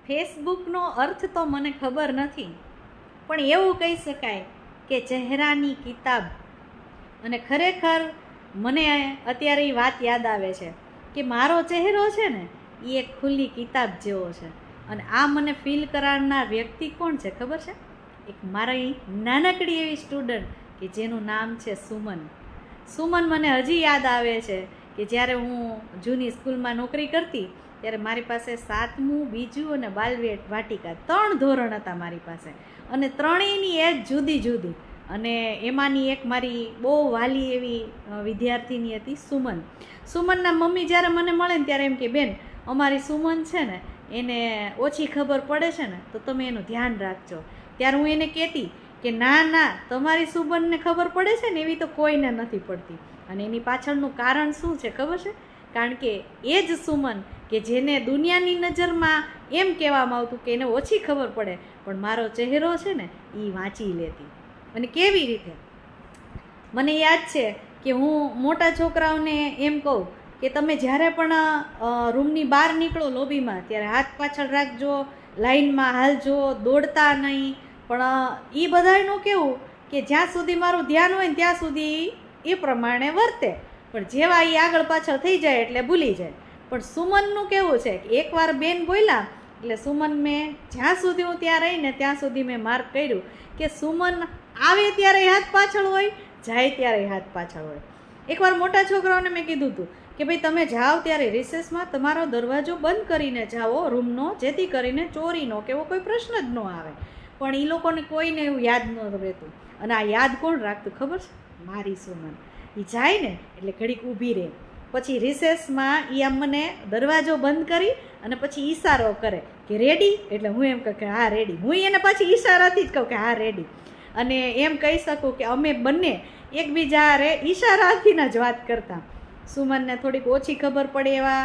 ફેસબુકનો અર્થ તો મને ખબર નથી, પણ એવું કહી શકાય કે ચહેરાની કિતાબ. અને ખરેખર મને અત્યારે એ વાત યાદ આવે છે કે મારો ચહેરો છે ને એ એક ખુલ્લી કિતાબ જેવો છે. અને આ મને ફીલ કરાવનાર વ્યક્તિ કોણ છે ખબર છે? એક મારી નાનકડી એવી સ્ટુડન્ટ કે જેનું નામ છે સુમન. સુમન મને હજી યાદ આવે છે કે જ્યારે હું જૂની સ્કૂલમાં નોકરી કરતી ત્યારે મારી પાસે 7મું, 2જું અને બાલ વાટિકા 3 ધોરણ હતા મારી પાસે, અને ત્રણેયની એજ જુદી જુદી. અને એમાંની એક મારી બહુ વાલી એવી વિદ્યાર્થીની હતી સુમન. સુમનના મમ્મી જ્યારે મને મળે ને ત્યારે એમ કે, બેન અમારી સુમન છે ને એને ઓછી ખબર પડે છે ને, તો તમે એનું ધ્યાન રાખજો. ત્યારે હું એને કહેતી કે ના ના, તમારી સુમનને ખબર પડે છે ને એવી તો કોઈને નથી પડતી. અને એની પાછળનું કારણ શું છે ખબર છે? કારણ કે એ જ સુમન કે જેને દુનિયાની નજરમાં એમ કહેવામાં આવતું કે એને ઓછી ખબર પડે, પણ મારો ચહેરો છે ને એ વાંચી લેતી. અને કેવી રીતે? મને યાદ છે કે હું મોટા છોકરાઓને એમ કહું કે તમે જ્યારે પણ રૂમની બહાર નીકળો લોબીમાં, ત્યારે હાથ પાછળ રાખજો, લાઈનમાં હાલજો, દોડતા નહીં. પણ એ બધાનું કેવું કે જ્યાં સુધી મારું ધ્યાન હોય ને ત્યાં સુધી એ પ્રમાણે વર્તે, પણ જેવા એ આગળ પાછળ થઈ જાય એટલે ભૂલી જાય. પણ સુમનનું કેવું છે કે એકવાર બેન બોલ્યા એટલે સુમન મેં જ્યાં સુધી હું ત્યાં રહીને ત્યાં સુધી મેં માર્ક કર્યું કે સુમન આવે ત્યારે હાથ પાછળ હોય, જાય ત્યારે હાથ પાછળ હોય. એકવાર મોટા છોકરાઓને મેં કીધું હતું કે ભાઈ તમે જાઓ ત્યારે રિસેસમાં તમારો દરવાજો બંધ કરીને જાઓ રૂમનો, જેથી કરીને ચોરીનો કે એવો કોઈ પ્રશ્ન જ ન આવે. પણ એ લોકોને કોઈને એવું યાદ ન રહેતું. અને આ યાદ કોણ રાખતું ખબર છે? મારી સુમન. એ જાય ને એટલે ઘડીક ઊભી રહે, પછી રિસેસમાં એ આમ મને દરવાજો બંધ કરી અને પછી ઈશારો કરે કે રેડી, એટલે હું એમ કહું કે હા રેડી. હું એને પાછી ઈશારાથી જ કહું કે હા રેડી. અને એમ કહી શકું કે અમે બંને એકબીજા ઈશારાથી જ વાત કરતા. સુમનને થોડીક ઓછી ખબર પડે એવા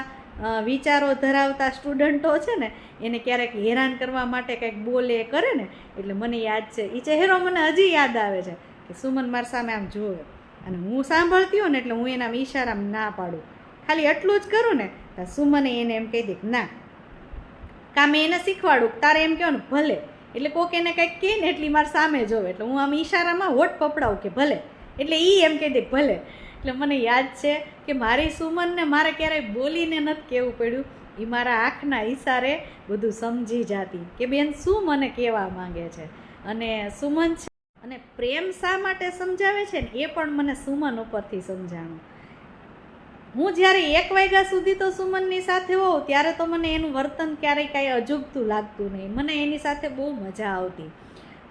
વિચારો ધરાવતા સ્ટુડન્ટો છે ને એને ક્યારેક હેરાન કરવા માટે કંઈક બોલે કરે ને, એટલે મને યાદ છે, એ ચહેરો મને હજી યાદ આવે છે કે સુમન મારી સામે આમ જોવે અને હું સાંભળતી હોઉં ને એટલે હું એના ઈશારામાં ના પાડું. ખાલી એટલું જ કરું ને તો સુમને એને એમ કહી દે કે ના, કાં મેં એને શીખવાડું તારે એમ કહો ને ભલે. એટલે કોક એને કંઈક કહે ને એટલી મારી સામે જોવે એટલે હું આમ ઈશારામાં હોઠ પપડાવું કે ભલે, એટલે એ એમ કહી દે ભલે. એટલે મને યાદ છે કે મારી સુમનને મારે ક્યારેય બોલીને નથી કહેવું પડ્યું, એ મારા આંખના ઈશારે બધું સમજી જાતી કે બેન શું મને કહેવા માંગે છે. અને સુમન છે અને પ્રેમ શા માટે સમજાવે છે ને એ પણ મને સુમન ઉપરથી સમજાણું. હું જ્યારે 1 વાગ્યા સુધી તો સુમનની સાથે હોઉં ત્યારે તો મને એનું વર્તન ક્યારેય કાંઈ અજુગતું લાગતું નહીં, મને એની સાથે બહુ મજા આવતી.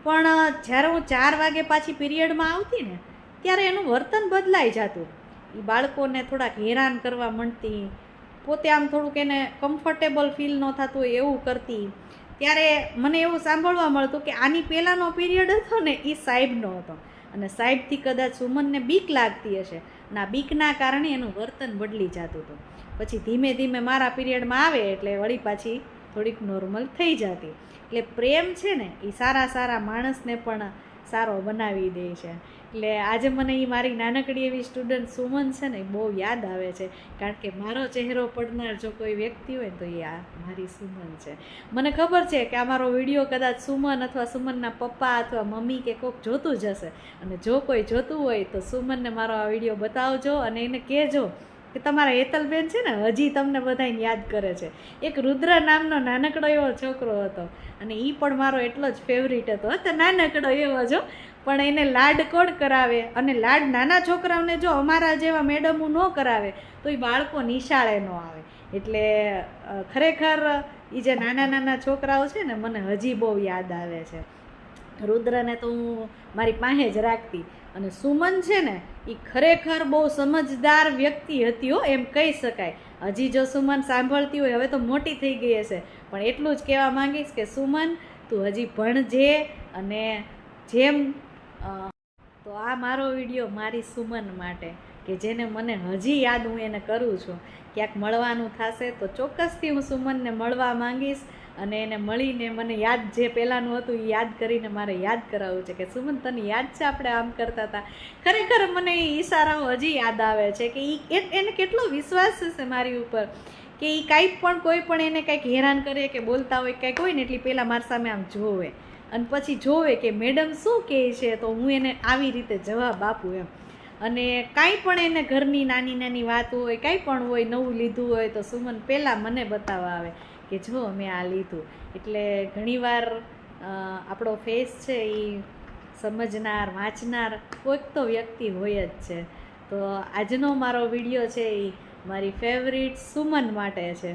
પણ જ્યારે હું 4 વાગે પાછી પીરિયડમાં આવતી ને ત્યારે એનું વર્તન બદલાઈ જતું. એ બાળકોને થોડાક હેરાન કરવા માંડતી, પોતે આમ થોડુંક એને કમ્ફર્ટેબલ ફીલ ન થતું એવું કરતી. ત્યારે મને એવું સાંભળવા મળતું કે આની પહેલાંનો પીરિયડ હતો ને એ સાહેબનો હતો, અને સાહેબથી કદાચ સુમનને બીક લાગતી હશે, અને આ બીકના કારણે એનું વર્તન બદલી જતું હતું. પછી ધીમે ધીમે મારા પીરિયડમાં આવે એટલે વળી પાછી થોડીક નોર્મલ થઈ જતી. એટલે પ્રેમ છે ને એ સારા સારા માણસને પણ સારો બનાવી દે છે. એટલે આજે મને એ મારી નાનકડી એવી સ્ટુડન્ટ સુમન છે ને એ બહુ યાદ આવે છે, કારણ કે મારો ચહેરો પડનાર જો કોઈ વ્યક્તિ હોય તો એ આ મારી સુમન છે. મને ખબર છે કે આ મારો વિડીયો કદાચ સુમન અથવા સુમનના પપ્પા અથવા મમ્મી કે કોઈક જોતું જ હશે, અને જો કોઈ જોતું હોય તો સુમનને મારો આ વિડીયો બતાવજો અને એને કહેજો કે તમારા હેતલબેન છે ને હજી તમને બધાને યાદ કરે છે. એક રુદ્ર નામનો નાનકડો એવો છોકરો હતો, અને એ પણ મારો એટલો જ ફેવરિટ હતો. નાનકડો એવો જો, પણ એને લાડ કોણ કરાવે, અને લાડ નાના છોકરાઓને જો અમારા જેવા મેડમો ન કરાવે તો એ બાળકો નિશાળે ન આવે. એટલે ખરેખર એ જે નાના નાના છોકરાઓ છે ને મને હજી બહુ યાદ આવે છે. રુદ્રને તો હું મારી પાસે જ રાખતી. અને સુમન છે ને એ ખરેખર બહુ સમજદાર વ્યક્તિ હતી હો, એમ કહી શકાય. હજી જો સુમન સાંભળતી હોય, હવે તો મોટી થઈ ગઈ હશે, પણ એટલું જ કહેવા માંગીશ કે સુમન તું હજી ભણજે. અને જેમ તો આ મારો વિડીયો મારી સુમન માટે કે જેને મને હજી યાદ હું એને કરું છું. ક્યાંક મળવાનું થશે તો ચોક્કસથી હું સુમનને મળવા માંગીશ, અને એને મળીને મને યાદ જે પહેલાંનું હતું એ યાદ કરીને મારે યાદ કરાવવું છે કે સુમન તને યાદ છે આપણે આમ કરતા હતા. ખરેખર મને એ ઈશારાઓ હજી યાદ આવે છે કે એને કેટલો વિશ્વાસ છે મારી ઉપર કે એ કાંઈ પણ કોઈ પણ એને કંઈક હેરાન કરે કે બોલતા હોય કંઈક હોય ને એટલી પહેલાં મારી સામે આમ જોવે અને પછી જોવે કે મેડમ શું કહે છે, તો હું એને આવી રીતે જવાબ આપું એમ. અને કાંઈ પણ એને ઘરની નાની નાની વાત હોય, કાંઈ પણ હોય, નવું લીધું હોય તો સુમન પહેલાં મને બતાવવા આવે કે જો મેં આ લીધું. એટલે ઘણીવાર આપણો ફેસ છે એ સમજનાર વાંચનાર કોઈક તો વ્યક્તિ હોય જ છે. તો આજનો મારો વિડીયો છે એ મારી ફેવરિટ સુમન માટે છે.